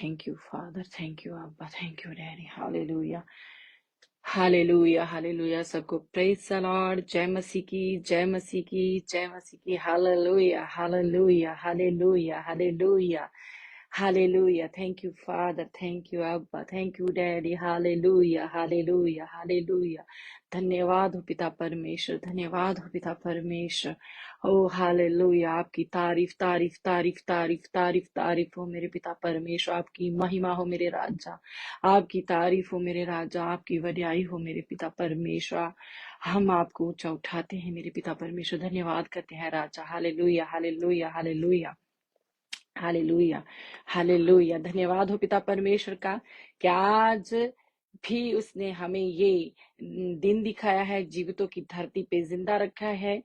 Thank you, Father. Thank you, Abba. Thank you, Daddy. Hallelujah. Hallelujah hallelujah सबको praise the lord जय मसीह की जय मसीह की जय मसीह की hallelujah hallelujah hallelujah hallelujah hallelujah thank you father thank you अब्बा thank you daddy hallelujah hallelujah hallelujah धन्यवाद हो पिता परमेश्वर धन्यवाद हो पिता परमेश्वर ओ हालेलुया आपकी तारीफ तारीफ तारीफ तारीफ तारीफ तारीफ हो मेरे पिता परमेश्वर आपकी महिमा हो मेरे राजा आपकी तारीफ हो मेरे राजा आपकी वड्याई हो मेरे पिता परमेश्वर हम आपको ऊंचा उठाते हैं मेरे पिता परमेश्वर धन्यवाद करते हैं राजा hallelujah hallelujah hallelujah hallelujah hallelujah धन्यवाद हो पिता परमेश्वर का कि आज भी उसने हमें ये दिन दिखाया है जीवितों की धरती पे जिंदा रखा है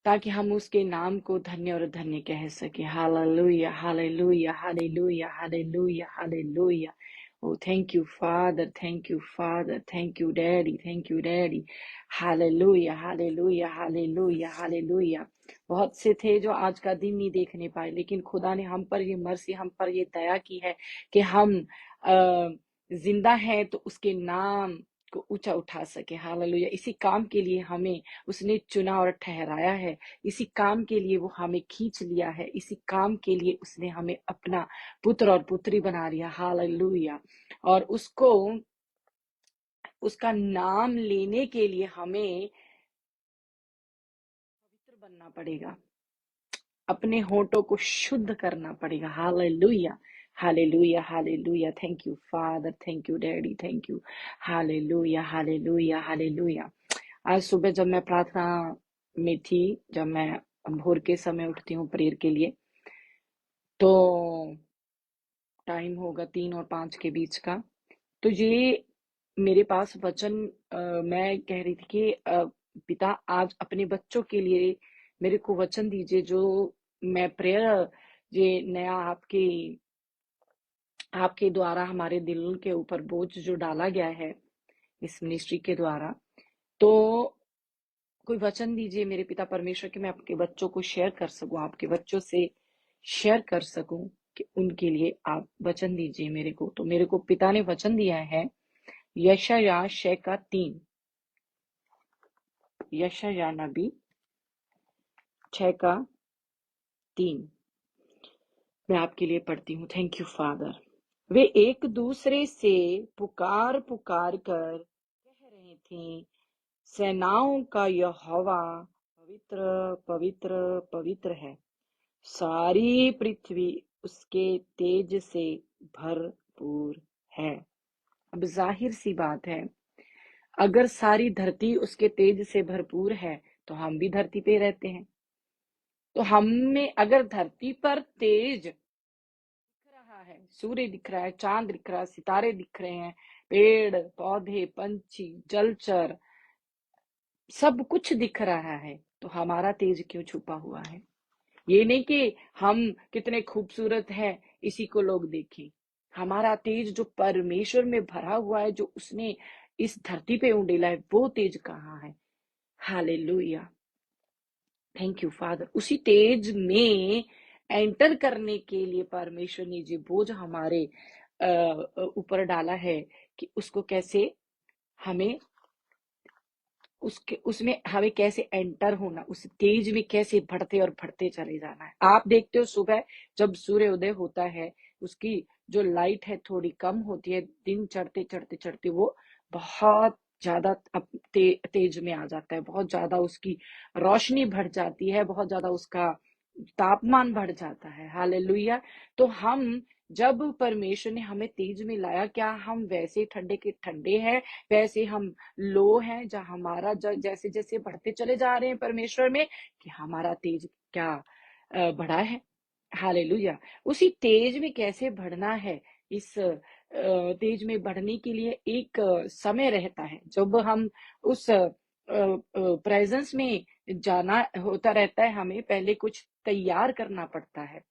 ताकि हम उसके नाम को धन्य और धन्य कह सके hallelujah hallelujah hallelujah hallelujah hallelujah Oh, thank you, Father. Thank you, Father. Thank you, Daddy. Thank you, Daddy. Hallelujah, hallelujah, hallelujah, hallelujah. बहुत से थे जो आज का दिन नहीं देखने पाए लेकिन खुदा ने हम पर ये मर्सी हम पर ये दया की है कि हम जिंदा हैं तो उसके नाम को ऊंचा उठा सके हालेलुया इसी काम के लिए हमें उसने चुना और ठहराया है इसी काम के लिए वो हमें खींच लिया है इसी काम के लिए उसने हमें अपना पुत्र और पुत्री बना लिया हालेलुया और उसको उसका नाम लेने के लिए हमें पवित्र बनना पड़ेगा अपने होठों को शुद्ध करना पड़ेगा hallelujah hallelujah hallelujah thank you father thank you daddy thank you hallelujah hallelujah hallelujah आज सुबह जब मैं प्रार्थना में थी जब मैं भोर के समय उठती हूँ प्रेयर के लिए तो टाइम होगा 3 और 5 के बीच का तो ये मेरे पास वचन मैं कह रही थी कि पिता आज अपने बच्चों के लिए मेरे को वचन दीजिए जो मैं प्रेयर ये नया आपके द्वारा हमारे दिल के ऊपर बोझ जो डाला गया है इस मिनिस्ट्री के द्वारा तो कोई वचन दीजिए मेरे पिता परमेश्वर कि मैं आपके बच्चों को शेयर कर सकूं आपके बच्चों से शेयर कर सकूं कि उनके लिए आप वचन दीजिए मेरे को तो मेरे को पिता ने वचन दिया है यशायाह 6:3 यशायाह नबी 6:3 मैं आपके लिए पढ़ती हूँ थैंक यू फादर वे एक दूसरे से पुकार पुकार कर कह रहे थे सेनाओं का यहोवा पवित्र पवित्र पवित्र है सारी पृथ्वी उसके तेज से भरपूर है अब जाहिर सी बात है अगर सारी धरती उसके तेज से भरपूर है तो हम भी धरती पे रहते हैं तो हमें अगर धरती पर तेज दिख रहा है सूर्य दिख रहा है चांद दिख रहा है सितारे दिख रहे हैं पेड़ पौधे पंछी जलचर सब कुछ दिख रहा है तो हमारा तेज क्यों छुपा हुआ है ये नहीं कि हम कितने खूबसूरत हैं इसी को लोग देखें हमारा तेज जो परमेश्वर में भरा हुआ है जो उसने इस धरती पे उंडेला है वो तेज कहाँ है हालेलुया थैंक यू फादर उसी तेज में एंटर करने के लिए परमेश्वर ने जो बोझ हमारे ऊपर डाला है कि उसको कैसे हमें उसमें हमें कैसे एंटर होना उस तेज में कैसे बढ़ते और बढ़ते चले जाना है आप देखते हो सुबह जब सूर्य उदय होता है उसकी जो लाइट है थोड़ी कम होती है दिन चढ़ते चढ़ते चढ़ते वो बहुत ज्यादा तेज में आ जाता है बहुत ज्यादा उसकी रोशनी बढ़ जाती है बहुत ज्यादा उसका तापमान बढ़ जाता है हालेलुया तो हम जब परमेश्वर ने हमें तेज में लाया क्या हम वैसे ठंडे के ठंडे हैं वैसे हम लो हैं जहाँ हमारा जैसे जैसे बढ़ते चले जा रहे हैं परमेश्वर में कि हमारा तेज क्या बढ़ा है हालेलुया उसी तेज में कैसे बढ़ना है इस तेज में बढ़ने के लिए एक समय रहता है जब हम उस प्रेजेंस में जाना होता रहता है हमें पहले कुछ तैयार करना पड़ता है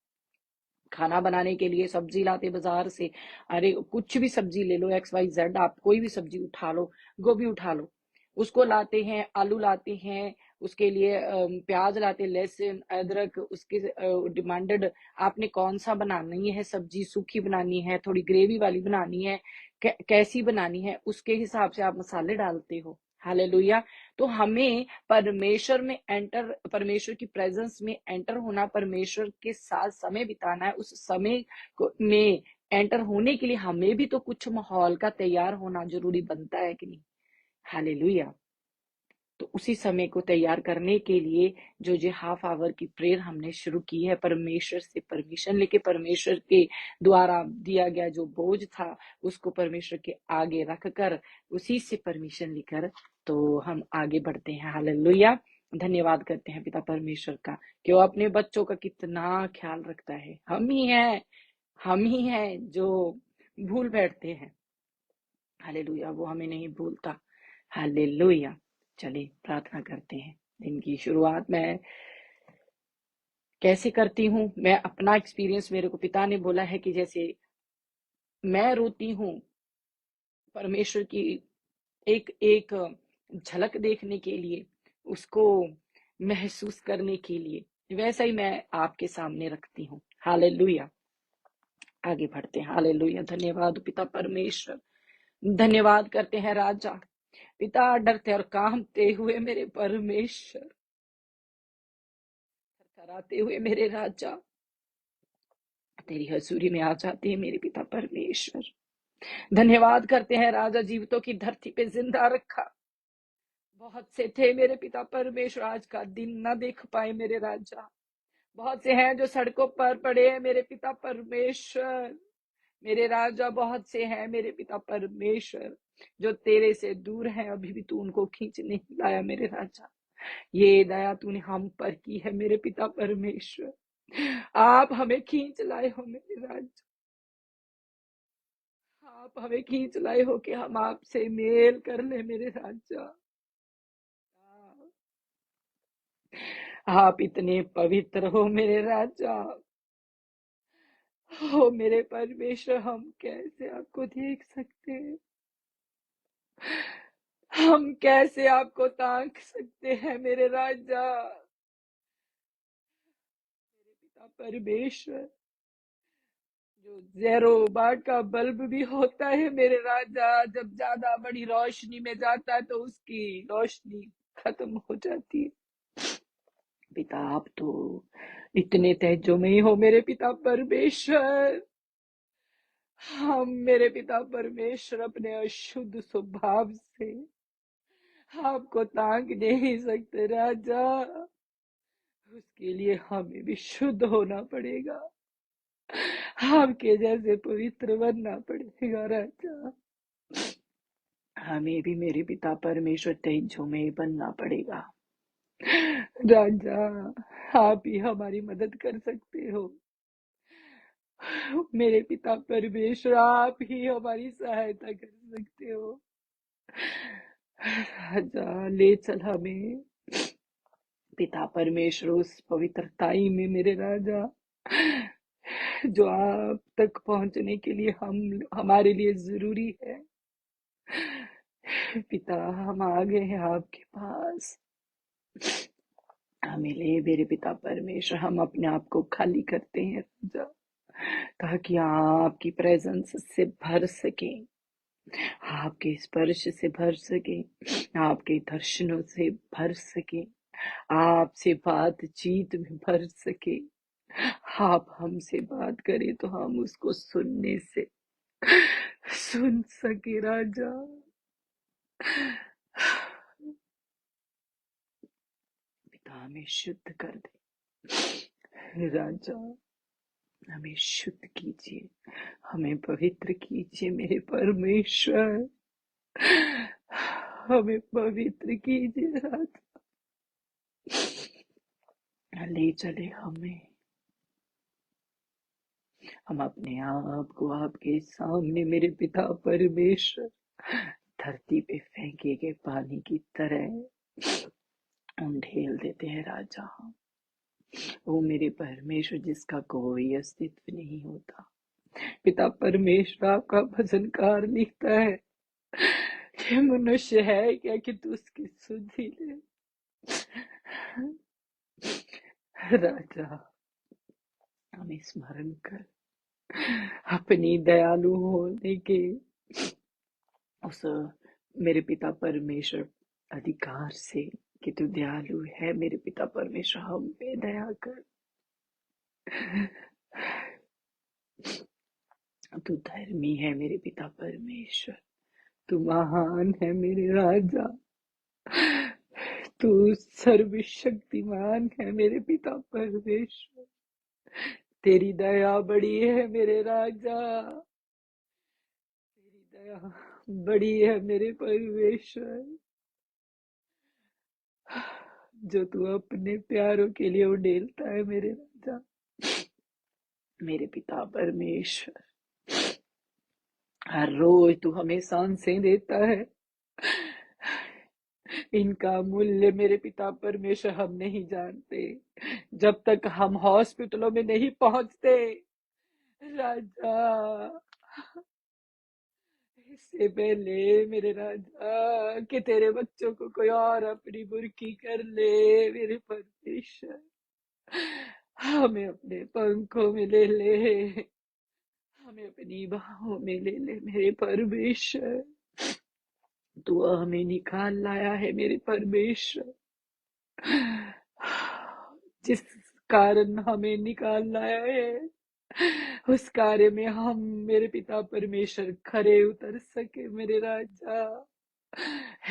खाना बनाने के लिए सब्जी लाते बाजार से अरे कुछ भी सब्जी ले लो XYZ आप कोई भी सब्जी उठा लो गोभी उठा लो उसको लाते हैं आलू लाते हैं उसके लिए प्याज लाते, लहसुन, अदरक, उसके डिमांडेड आपने कौन सा बनानी है सब्जी, सूखी बनानी है, थोड़ी ग्रेवी वाली बनानी है, कैसी बनानी है, उसके हिसाब से आप मसाले डालते हो। हालेलुया। तो हमें परमेश्वर की प्रेजेंस में एंटर होना, परमेश्वर के साथ समय बिताना है। उस समय में एंटर होने के लिए हमें भी तो कुछ माहौल का तैयार होना जरूरी बनता है कि नहीं। हालेलुया। तो उसी समय को तैयार करने के लिए जो हाफ आवर की प्रेयर हमने शुरू की है, परमेश्वर से परमिशन लेके, परमेश्वर के द्वारा दिया गया जो बोझ था उसको परमेश्वर के आगे रखकर, उसी से परमिशन लेकर तो हम आगे बढ़ते हैं। हालेलुया। धन्यवाद करते हैं पिता परमेश्वर का कि वो अपने बच्चों का कितना ख्याल रखता है। हम ही हैं जो भूल बैठते हैं। हालेलुया। वो हमें नहीं भूलता। हालेलुया। चलिए प्रार्थना करते हैं। दिन की शुरुआत मैं कैसे करती हूँ, मैं अपना एक्सपीरियंस, मेरे को पिता ने बोला है कि जैसे मैं रोती हूँ परमेश्वर की एक एक झलक देखने के लिए, उसको महसूस करने के लिए, वैसा ही मैं आपके सामने रखती हूँ। हालेलुया। आगे बढ़ते हैं। हालेलुया। धन्यवाद पिता परमेश्वर, धन्यवाद करते हैं राजा पिता, डरते और कांपते हुए मेरे परमेश्वर, कराते हुए मेरे राजा तेरी हजूरी में आ जाते हैं मेरे पिता परमेश्वर। धन्यवाद करते हैं राजा, जीवितों की धरती पे जिंदा रखा। बहुत से थे मेरे पिता परमेश्वर, आज का दिन ना देख पाए मेरे राजा। बहुत से हैं जो सड़कों पर पड़े हैं मेरे पिता परमेश्वर। मेरे राजा बहुत से हैं मेरे पिता परमेश्वर जो तेरे से दूर हैं, अभी भी तू उनको खींच नहीं लाया मेरे राजा। ये दया तूने हम पर की है मेरे पिता परमेश्वर। आप हमें खींच लाए हो मेरे राजा, आप हमें खींच लाए हो कि हम आपसे मेल कर ले मेरे राजा। आप इतने पवित्र हो मेरे राजा। हो मेरे परमेश्वर, हम कैसे आपको देख सकते हैं, हम कैसे आपको ताक सकते हैं मेरे राजा। मेरे पिता परमेश्वर, जो ज़ेरो बाट का बल्ब भी होता है मेरे राजा, जब ज्यादा बड़ी रोशनी में जाता है तो उसकी रोशनी खत्म हो जाती है। पिता आप तो इतने तेजो में ही हो मेरे पिता परमेश्वर। हम मेरे पिता परमेश्वर अपने अशुद्ध स्वभाव से आपको ताक नहीं सकते राजा। उसके लिए हमें भी शुद्ध होना पड़ेगा, आपके जैसे पवित्र बनना पड़ेगा राजा। हमें भी मेरे पिता परमेश्वर तेजो में बनना पड़ेगा राजा। आप ही हमारी मदद कर सकते हो मेरे पिता परमेश्वर, आप ही हमारी सहायता कर सकते हो राजा। ले चल हमें पिता परमेश्वर उस पवित्रताई में मेरे राजा, जो आप तक पहुंचने के लिए हमारे लिए जरूरी है। पिता हम आ गए हैं आपके पास, हमें ले मेरे पिता परमेश्वर। हम अपने आप को खाली करते हैं राजा, ताकि आपकी प्रेजेंस से भर सके, आपके स्पर्श से भर सके, आपके दर्शनों से भर सके, आपसे बातचीत में भर सके। आप हमसे बात करें तो हम उसको सुनने से सुन सके राजा। पिता हमें शुद्ध कर दे राजा, हमें शुद्ध कीजिए, हमें पवित्र कीजिए मेरे परमेश्वर, हमें पवित्र कीजिए राजा। ले चले हमें, हम अपने आप को आपके सामने मेरे पिता परमेश्वर धरती पे फेंके गए पानी की तरह हम ढेल देते हैं राजा। वो मेरे परमेश्वर जिसका कोई अस्तित्व नहीं होता। पिता परमेश्वर आपका भजनकार लिखता है कि मनुष्य है क्या कि तू उसकी सुधि ले, राजा, हमें स्मरण कर अपनी दयालु होने के उस मेरे पिता परमेश्वर अधिकार से कि तू दयालु है। मेरे पिता परमेश्वर, हम पे दया कर। तू धर्मी है मेरे पिता परमेश्वर, तू महान है मेरे राजा, तू सर्वशक्तिमान है मेरे पिता परमेश्वर। तेरी दया बड़ी है मेरे राजा, तेरी दया बड़ी है मेरे परमेश्वर, जो तू अपने प्यारों के लिए उड़ेलता है मेरे राजा। मेरे पिता परमेश्वर, हर रोज तू हमें सांसें देता है। इनका मूल्य मेरे पिता परमेश्वर हम नहीं जानते जब तक हम हॉस्पिटलों में नहीं पहुंचते। राजा, इससे पहले मेरे राजा कि तेरे बच्चों को कोई और अपनी बुर्की कर ले, मेरे परमेश्वर हमें अपने पंखों में ले ले, हमें अपनी बाहों में ले ले मेरे परमेश्वर। तू हमें निकाल लाया है मेरे परमेश्वर, जिस कारण हमें निकाल लाया है उस कार्य में हम मेरे पिता परमेश्वर खरे उतर सके मेरे राजा।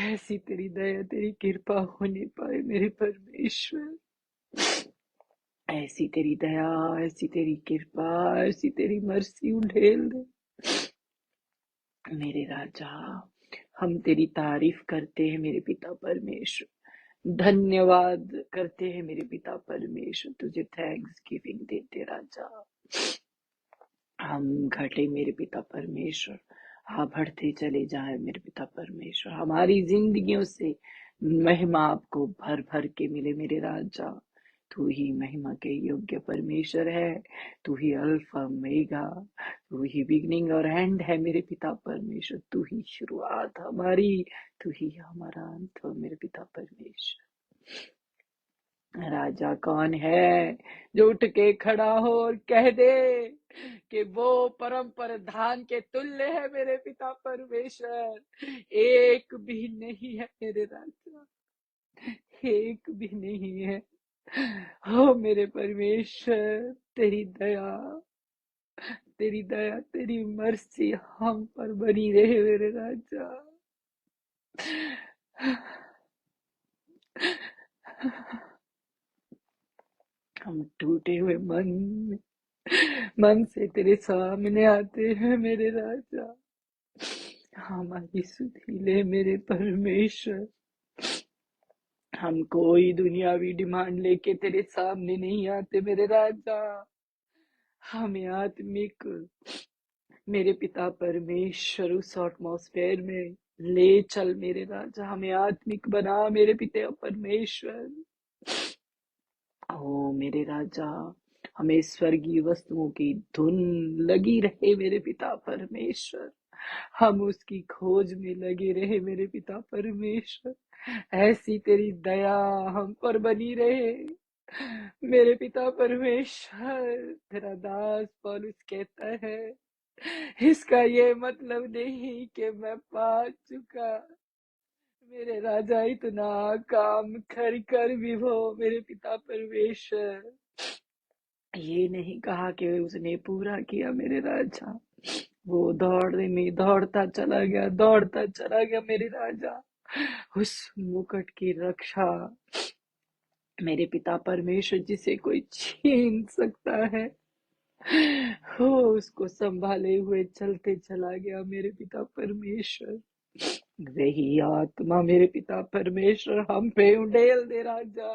ऐसी तेरी दया तेरी कृपा होने पाए मेरे परमेश्वर, ऐसी तेरी दया, ऐसी तेरी कृपा, ऐसी तेरी मर्सी उंडेल दे मेरे राजा। हम तेरी तारीफ करते हैं मेरे पिता परमेश्वर, धन्यवाद करते हैं मेरे पिता परमेश्वर, तुझे थैंक्स गिविंग देते राजा। हम घटे मेरे पिता परमेश्वर, हाँ बढ़ते चले जाए मेरे पिता परमेश्वर। हमारी जिंदगियों से महिमा आपको भर भर के मिले मेरे राजा। तू ही महिमा के योग्य परमेश्वर है, तू ही अल्फा ओमेगा, तू ही बिगनिंग और एंड है मेरे पिता परमेश्वर। तू ही शुरुआत हमारी, तू ही हमारा अंत हो मेरे पिता परमेश्वर। राजा कौन है जो उठ के खड़ा हो और कह दे कि वो परम प्रधान के तुल्य है मेरे पिता परमेश्वर। एक भी नहीं है मेरे राजा, एक भी नहीं है। हो मेरे परमेश्वर, तेरी दया, तेरी दया, तेरी मर्सी हम पर बनी रहे मेरे राजा। हम टूटे हुए मन से तेरे सामने आते हैं मेरे राजा। हमारी सुधि ले मेरे परमेश्वर। हम कोई दुनियावी डिमांड लेके तेरे सामने नहीं आते मेरे राजा। हमें आत्मिक मेरे पिता परमेश्वर उस एटमॉस्फेयर में ले चल मेरे राजा। हमें आत्मिक बना मेरे पिता परमेश्वर। ओ मेरे राजा, हमें स्वर्गीय वस्तुओं की धुन लगी रहे मेरे पिता परमेश्वर। हम उसकी खोज में लगे रहे मेरे पिता परमेश्वर। ऐसी तेरी दया हम पर बनी रहे मेरे पिता परमेश्वर। तेरा दास पौलुस कहता है, इसका ये मतलब नहीं कि मैं पा चुका मेरे राजा, इतना काम कर कर भी वो मेरे पिता परमेश्वर ये नहीं कहा कि उसने पूरा किया मेरे राजा। वो दौड़ने में दौड़ता चला गया, दौड़ता चला गया मेरे राजा। उस मुकुट की रक्षा मेरे पिता परमेश्वर जिसे कोई छीन सकता है, हो उसको संभाले हुए चलते चला गया मेरे पिता परमेश्वर। वही आत्मा मेरे पिता परमेश्वर हम पे उंडेल दे राजा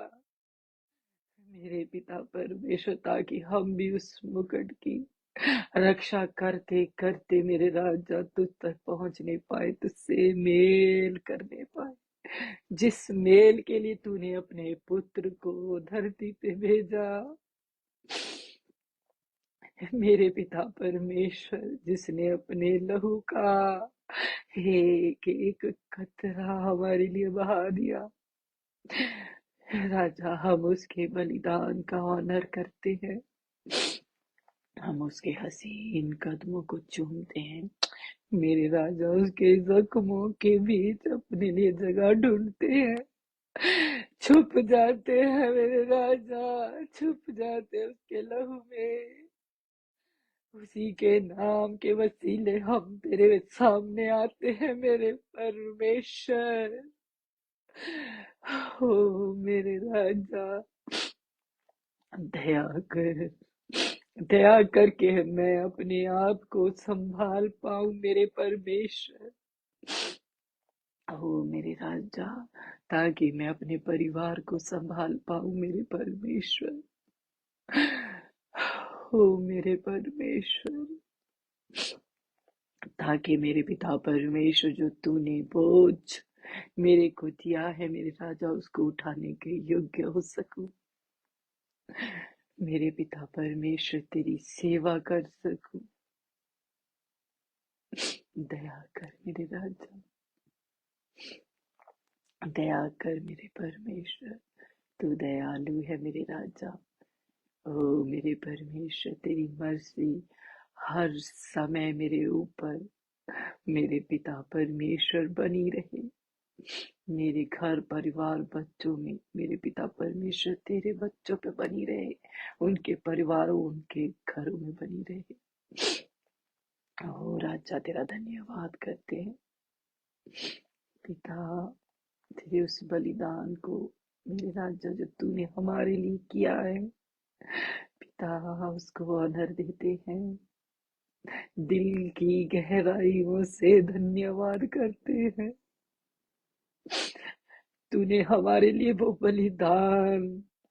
मेरे पिता परमेश्वर, ताकि हम भी उस मुकुट की रक्षा करते करते मेरे राजा तुझ तक पहुंचने पाए, तुझसे मेल करने पाए, जिस मेल के लिए तूने अपने पुत्र को धरती पे भेजा मेरे पिता परमेश्वर, जिसने अपने लहू का एक एक कतरा हमारे लिए बहा दिया। राजा, हम उसके बलिदान का ऑनर करते हैं, हम उसके हसीन कदमों को चूमते हैं। मेरे राजा, उसके जख्मों के बीच अपने लिए जगह ढूंढते हैं, छुप जाते हैं मेरे राजा, छुप जाते हैं उसके लहू में। उसी के नाम के वसीले हम तेरे सामने आते हैं मेरे परमेश्वर। ओ मेरे राजा, दया कर, दया करके मैं अपने आप को संभाल पाऊं मेरे परमेश्वर। ओ मेरे राजा, ताकि मैं अपने परिवार को संभाल पाऊं मेरे परमेश्वर। ओ मेरे परमेश्वर, ताकि मेरे पिता परमेश्वर, जो तूने बोझ मेरे को दिया है मेरे राजा, उसको उठाने के योग्य हो सकूं। मेरे पिता परमेश्वर, तेरी सेवा कर सकूं। दया कर मेरे राजा, दया कर मेरे परमेश्वर, तू दयालु है मेरे राजा। ओ मेरे परमेश्वर, तेरी मर्जी हर समय मेरे ऊपर, मेरे पिता परमेश्वर बनी रहे। मेरे घर परिवार बच्चों में मेरे पिता परमेश्वर तेरे बच्चों पे बनी रहे, उनके परिवारों उनके घरों में बनी रहे। ओ राजा, तेरा धन्यवाद करते हैं पिता, तेरे उस बलिदान को मेरे राजा जो तूने हमारे लिए किया है पिता, उसको ऑनर देते हैं, दिल की गहराइयों से धन्यवाद करते हैं। तूने हमारे लिए वो बलिदान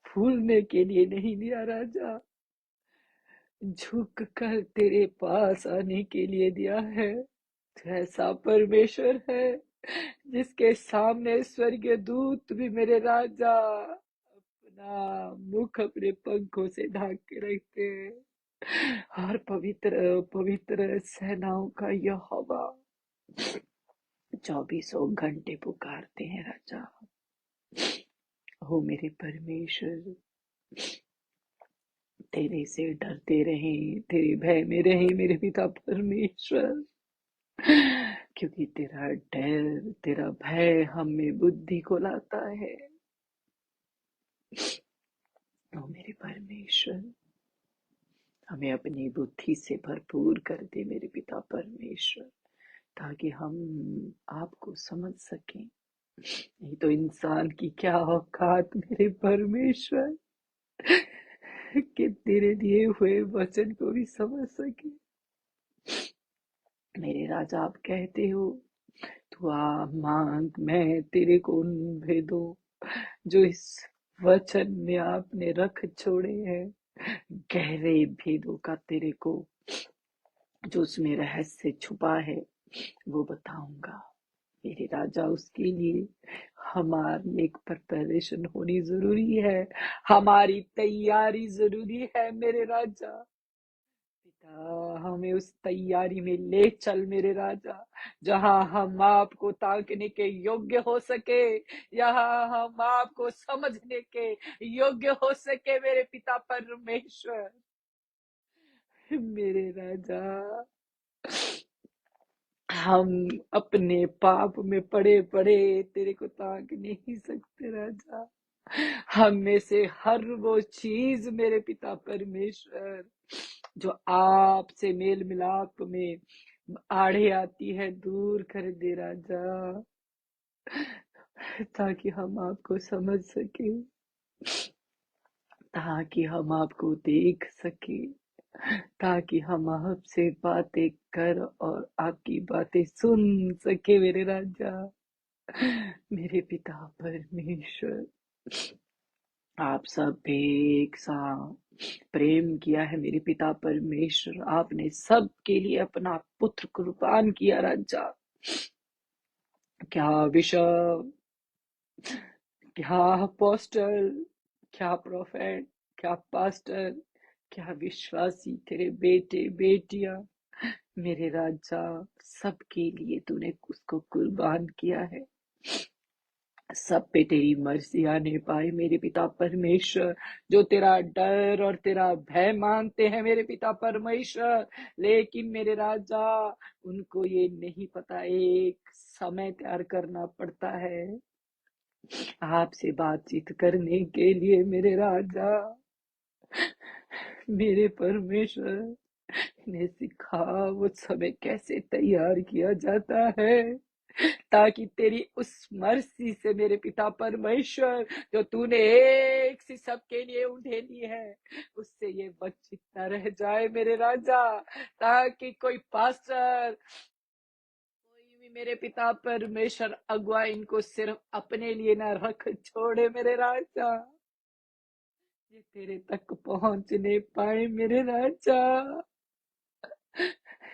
फूलने के लिए नहीं दिया राजा, झुक कर तेरे पास आने के लिए दिया है। तू ऐसा परमेश्वर है जिसके सामने स्वर्गीय दूत भी मेरे राजा अपना मुख अपने पंखों से ढाक के रखते हैं, और पवित्र पवित्र सेनाओं का यहोवा 24 घंटे पुकारते हैं राजा। हो मेरे परमेश्वर, तेरे से डरते रहें, तेरे भय में रहें मेरे पिता परमेश्वर, क्योंकि तेरा डर, तेरा भय हमें बुद्धि को लाता है। ओ मेरे परमेश्वर, हमें अपनी बुद्धि से भरपूर कर दे मेरे पिता परमेश्वर, ताकि हम आपको समझ सकें। नहीं तो इंसान की क्या औकात मेरे परमेश्वर, कि तेरे दिए हुए वचन को भी समझ सके। मेरे राजा, आप कहते हो तू आ मांग, मैं तेरे को उन भेदों जो इस वचन में आपने रख छोड़े हैं, गहरे भेदों का तेरे को जो उसमें रहस्य छुपा है वो बताऊंगा मेरे राजा। उसके लिए हमारी एक प्रिपरेशन होनी जरूरी है, हमारी तैयारी जरूरी है मेरे राजा। पिता, हमें उस तैयारी में ले चल मेरे राजा, जहां हम आपको ताकने के योग्य हो सके, यहाँ हम आपको समझने के योग्य हो सके मेरे पिता परमेश्वर। मेरे राजा, हम अपने पाप में पड़े पड़े तेरे को ताक नहीं सकते राजा। हम में से हर वो चीज मेरे पिता परमेश्वर जो आपसे मेल मिलाप में आड़े आती है, दूर कर दे राजा, ताकि हम आपको समझ सके, ताकि हम आपको देख सके, ताकि हम आपसे बातें कर और आपकी बातें सुन सके मेरे राजा। मेरे पिता परमेश्वर, आप सब पे एक सा प्रेम किया है मेरे पिता परमेश्वर, आपने सब के लिए अपना पुत्र कुर्बान किया राजा। क्या बिशप, क्या अपोस्टल, क्या प्रोफेट, क्या पास्टर, क्या विश्वासी, तेरे बेटे बेटियां मेरे राजा, सबके लिए तूने उसको कुर्बान किया है। सब पे तेरी मर्जी आने पाए मेरे पिता परमेश्वर। जो तेरा डर और तेरा भय मानते हैं मेरे पिता परमेश्वर, लेकिन मेरे राजा उनको ये नहीं पता एक समय तैयार करना पड़ता है आपसे बातचीत करने के लिए मेरे राजा। मेरे परमेश्वर ने सिखा वो समय कैसे तैयार किया जाता है, ताकि तेरी उस मर्सी से मेरे पिता परमेश्वर जो तूने एक सी सबके लिए उंडेली है, उससे ये वंचित न रह जाए मेरे राजा। ताकि कोई पास्टर, कोई भी मेरे पिता परमेश्वर अगुआ इनको सिर्फ अपने लिए न रख छोड़े मेरे राजा, ये तेरे तक पहुंचने पाए मेरे राजा,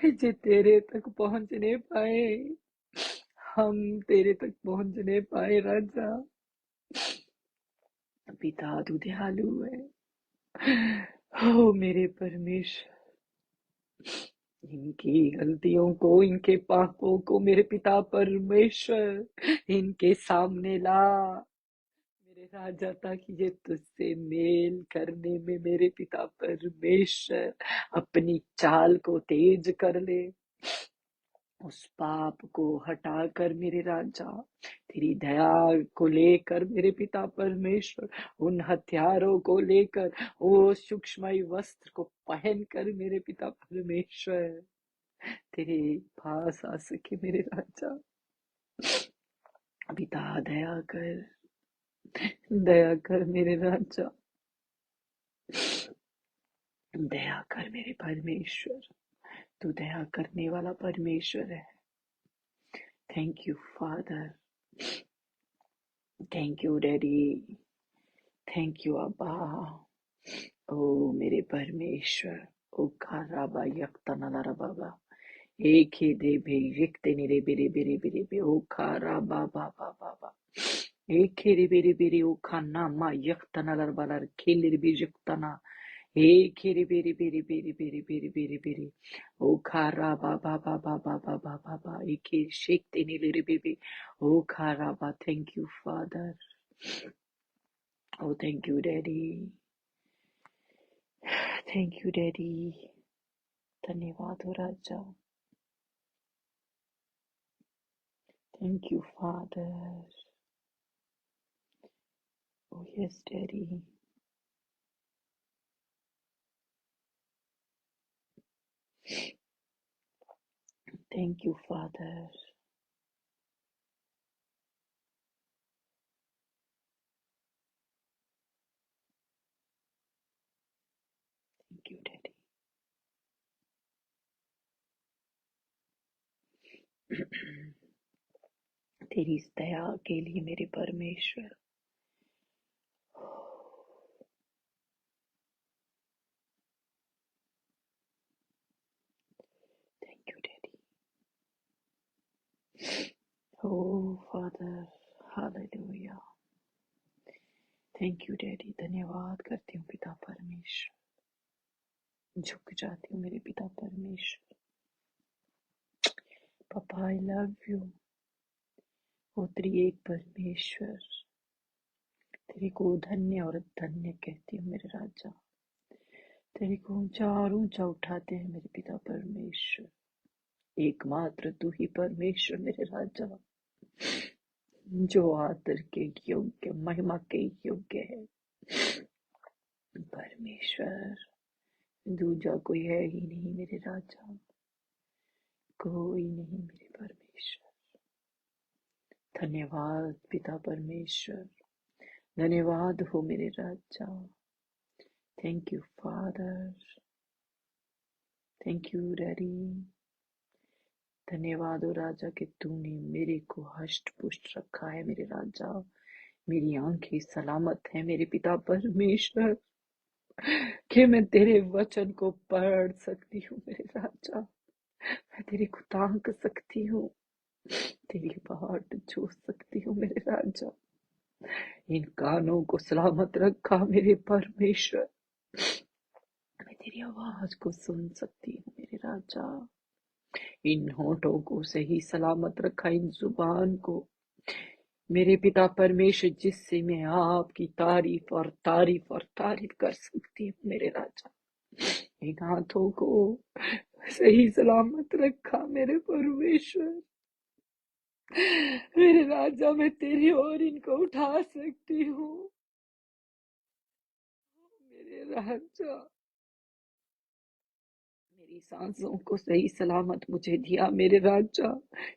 ये तेरे तक पहुंचने पाए, हम तेरे तक पहुंचने पाए राजा। पिता तू दयालु है। ओ मेरे परमेश्वर, इनकी गलतियों को, इनके पापों को मेरे पिता परमेश्वर इनके सामने ला मेरे राजा, ताकि ये तुझसे मेल करने में मेरे पिता परमेश्वर अपनी चाल को तेज कर ले। उस पाप को हटाकर मेरे राजा तेरी दया को लेकर मेरे पिता परमेश्वर, उन हथियारों को लेकर, वो सूक्ष्म वस्त्र को पहनकर मेरे पिता परमेश्वर तेरे पास आ सके मेरे राजा। पिता दया कर मेरे राजा, दया कर मेरे परमेश्वर, तू दया करने वाला परमेश्वर है। Thank you father, thank you daddy, thank you अब्बा। ओ मेरे परमेश्वर, ओ खाराबा यक्तनला बाबा, एक ही दे भे रिक्ते निरे बेरे बेरे बेरे बे, ओ खारा बाबा बाबा बा, एक ही रे बेरे बेरे, ओ खाना मा यक्तनला बाला खेले बे यक्तना, एक ही रे बेरे बेरे बेरे बेरे बेरे बेरे बेरे, ओ खारा बाबा बाबा बाबा बाबा बा, एक ही शेकते निरे रे बेबे, ओ खारा बा। Thank you father, oh thank you daddy, thank you daddy, धन्यवाद हो राजा, thank you father, oh yes daddy, thank you father, thank you daddy. तेरी इस दया के लिए मेरे परमेश्वर, thank you daddy, oh father, hallelujah, thank you daddy. धन्यवाद करती हूँ पिता परमेश्वर, झुक जाती हूँ मेरे पिता परमेश्वर। पापा आई लव यू, ओ त्रिएक परमेश्वर, तेरे को धन्य और धन्य कहती हूँ मेरे राजा। तेरे को ऊंचा और ऊंचा उठाते हैं मेरे पिता परमेश्वर। एकमात्र तू ही परमेश्वर मेरे राजा, जो आदर के योग्य, महिमा के योग्य है। परमेश्वर, दूजा कोई है ही नहीं मेरे राजा, कोई नहीं मेरे परमेश्वर। धन्यवाद पिता परमेश्वर, धन्यवाद हो मेरे राजा। Thank you father, thank you daddy. धन्यवाद हो राजा कि तूने मेरे को हष्ट पुष्ट रखा है मेरे राजा। मेरी आंखें सलामत है मेरे पिता परमेश्वर, कि मैं तेरे वचन को पढ़ सकती हूँ मेरे राजा। मैं तेरे को ताक सकती हूँ, तेरी बाट छू सकती हूँ मेरे राजा। इन कानों को सलामत रखा मेरे परमेश्वर, मैं तेरी आवाज को सुन सकती हूँ मेरे राजा। इन होठों को सही सलामत रखा, इन जुबान को, मेरे पिता परमेश्वर, जिससे मैं आपकी तारीफ और तारीफ और तारीफ कर सकती हूँ मेरे राजा। इन हाथों को सही सलामत रखा मेरे परमेश्वर। मेरे राजा, मैं तेरी ओर इनको उठा सकती हूँ मेरे राजा। मेरी सांसों को सही सलामत मुझे दिया मेरे राजा,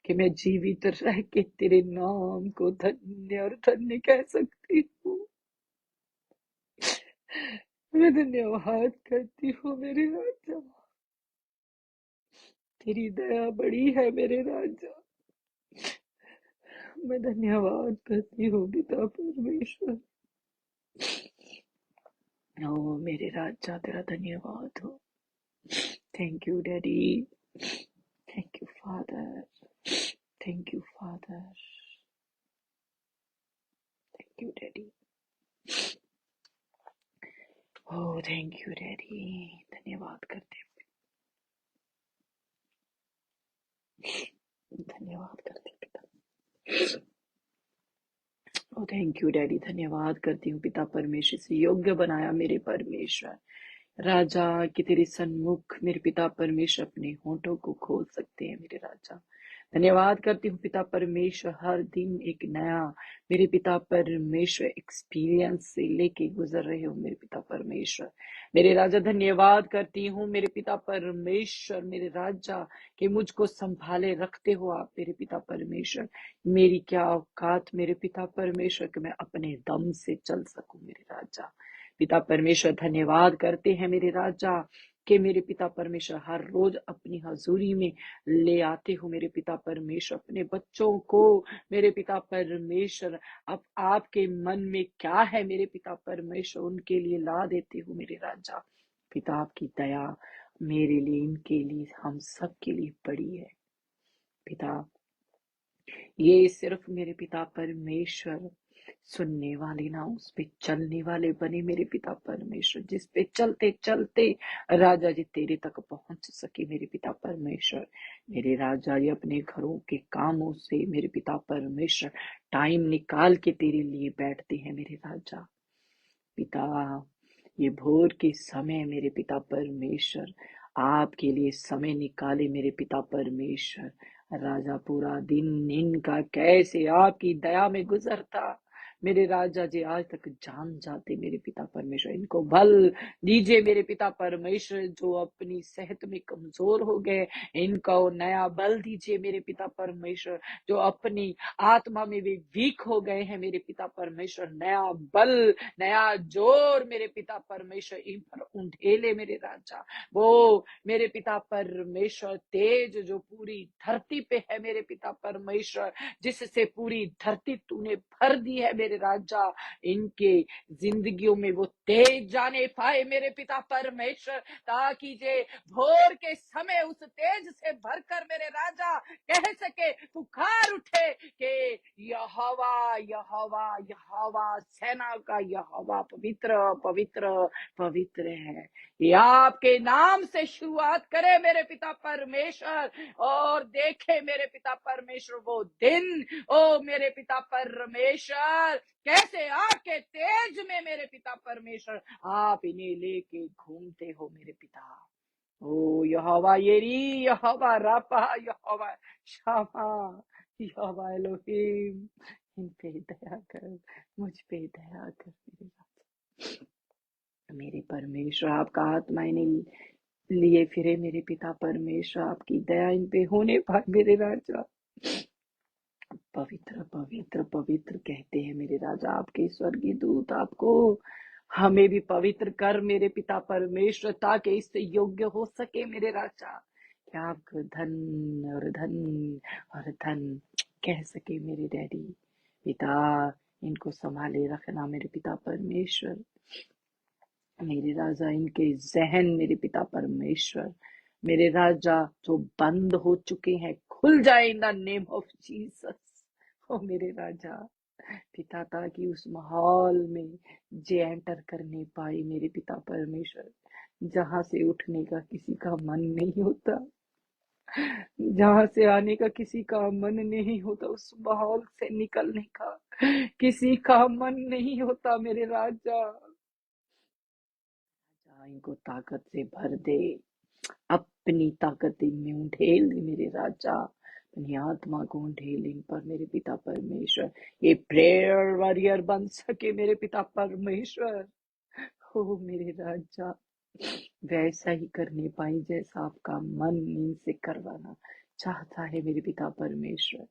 कि मैं जीवित रह के तेरे नाम को धन्य और धन्य कह सकती हूँ। मैं धन्यवाद करती हूँ मेरे राजा। तेरी दया बड़ी है मेरे राजा। मैं धन्यवाद करती हूँ पिता परमेश्वर। ओ मेरे राजा, तेरा धन्यवाद हो। Thank you daddy, thank you father, thank you father, thank you daddy. Oh thank you daddy, धन्यवाद करते, धन्यवाद करते पिता। ओ थैंक यू डैडी, धन्यवाद करती हूँ पिता परमेश्वर से योग्य बनाया मेरे परमेश्वर राजा, कि तेरे सन्मुख मेरे पिता परमेश्वर अपने होठों को खोल सकते हैं मेरे राजा। धन्यवाद करती हूँ पिता परमेश्वर, हर दिन एक नया मेरे पिता परमेश्वर एक्सपीरियंस से लेके गुजर रहे हो मेरे पिता परमेश्वर। मेरे राजा धन्यवाद करती हूँ मेरे पिता परमेश्वर, मेरे राजा, कि मुझको संभाले रखते हो आप मेरे पिता परमेश्वर। मेरी क्या औकात मेरे पिता परमेश्वर, कि मैं अपने दम से चल सकूं मेरे राजा। पिता परमेश्वर धन्यवाद करते हैं मेरे राजा, कि मेरे पिता परमेश्वर हर रोज अपनी हजूरी में ले आते हो मेरे पिता परमेश्वर अपने बच्चों को मेरे पिता परमेश्वर। अब आपके मन में क्या है मेरे पिता परमेश्वर, उनके लिए ला देते हो मेरे राजा। पिता आपकी दया मेरे लिए, इनके लिए, हम सब के लिए बड़ी है पिता। ये सिर्फ मेरे पिता परमेश्वर सुनने वाले ना, उस पे चलने वाले बने मेरे पिता परमेश्वर, जिस पे चलते चलते राजा जी तेरे तक पहुंच सके मेरे पिता परमेश्वर। मेरे राजा जी अपने घरों के कामों से मेरे पिता परमेश्वर टाइम निकाल के तेरे लिए बैठते हैं मेरे राजा। पिता ये भोर के समय मेरे पिता परमेश्वर आपके लिए समय निकाले मेरे पिता परमेश्वर राजा। पूरा दिन इनका कैसे आपकी दया में गुजरता मेरे राजा जी, आज तक जान जाते मेरे पिता परमेश्वर। इनको बल दीजिए मेरे पिता परमेश्वर, जो अपनी सेहत में कमजोर हो गए, इनको नया बल दीजिए मेरे पिता परमेश्वर। जो अपनी आत्मा में भी वीक हो गए हैं मेरे पिता परमेश्वर, नया बल, नया जोर मेरे पिता परमेश्वर इन पर उंडेले मेरे राजा। वो मेरे पिता परमेश्वर तेज जो पूरी धरती पे है मेरे पिता परमेश्वर, जिससे पूरी धरती तूने भर दी है मेरे राजा, इनके जिंदगियों में वो तेज जाने पाए मेरे पिता परमेश्वर, ताकि जे भोर के समय उस तेज से भरकर मेरे राजा कह सके, पुकार उठे कि यहोवा यहोवा यहोवा सेना का यहोवा पवित्र पवित्र पवित्र है। ये आपके नाम से शुरुआत करे मेरे पिता परमेश्वर, और देखे मेरे पिता परमेश्वर वो दिन, ओ मेरे पिता परमेश्वर, कैसे आपके तेज में मेरे पिता परमेश्वर आप इन्हें लेके घूमते हो मेरे पिता। ओ यहोवा येरी, यहोवा राफा, यहोवा शामा, यहोवा एलोहीम, इन पे दया कर, मुझ पे दया कर मेरे राजा। मेरे परमेश्वर आपका आत्मा इन्हें लिए फिरे मेरे पिता परमेश्वर, आपकी दया इन पे होने पाए मेरे राजा। पवित्र पवित्र पवित्र कहते हैं मेरे राजा आपके स्वर्गीय दूत आपको। हमें भी पवित्र कर मेरे पिता परमेश्वर, ताकि इससे योग्य हो सके मेरे राजा, क्या आपको धन और धन और धन कह सके मेरे डैडी। पिता इनको संभाले रखना मेरे पिता परमेश्वर। मेरे राजा इनके जहन मेरे पिता परमेश्वर, मेरे राजा जो बंद हो चुके हैं, खुल जाए in the name of Jesus. ओ मेरे राजा पिता, ताकि उस माहौल में जे एंटर करने पाए मेरे पिता परमेश्वर, जहां से उठने का किसी का मन नहीं होता। जहां से आने का किसी का मन नहीं होता, उस माहौल से निकलने का किसी का मन नहीं होता मेरे राजा। इनको ताकत से भर दे, अपनी ताकत इनमें उंडेल दे मेरे राजा, अपनी आत्मा को उंडेल इन पर मेरे पिता परमेश्वर। ये प्रेयर वॉरियर बन सके मेरे पिता परमेश्वर। हो मेरे राजा, वैसा ही करने पाई जैसा आपका मन इनसे करवाना चाहता है मेरे पिता परमेश्वर।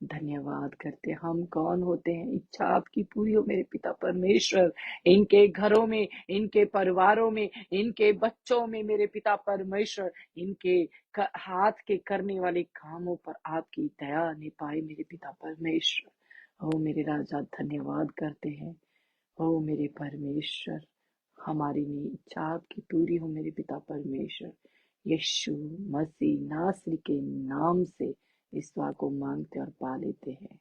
धन्यवाद करते, हम कौन होते हैं, इच्छा आपकी पूरी हो मेरे पिता परमेश्वर। इनके घरों में, इनके परिवारों में, इनके बच्चों में मेरे पिता परमेश्वर, इनके हाथ के करने वाले कामों पर आपकी दया नहीं पाए मेरे पिता परमेश्वर। ओ मेरे राजा, धन्यवाद करते हैं। ओ मेरे परमेश्वर, हमारी इच्छा आपकी पूरी हो मेरे पिता परमेश्वर। यीशु मसीह नासरी के नाम से इस दुआ को मांगते और पा लेते हैं।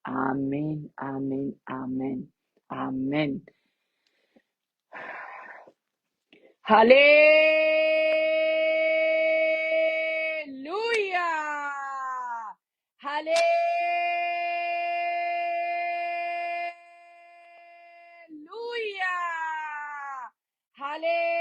आमीन, आमीन, आमीन, आमीन। Hallelujah, hallelujah, hallelujah,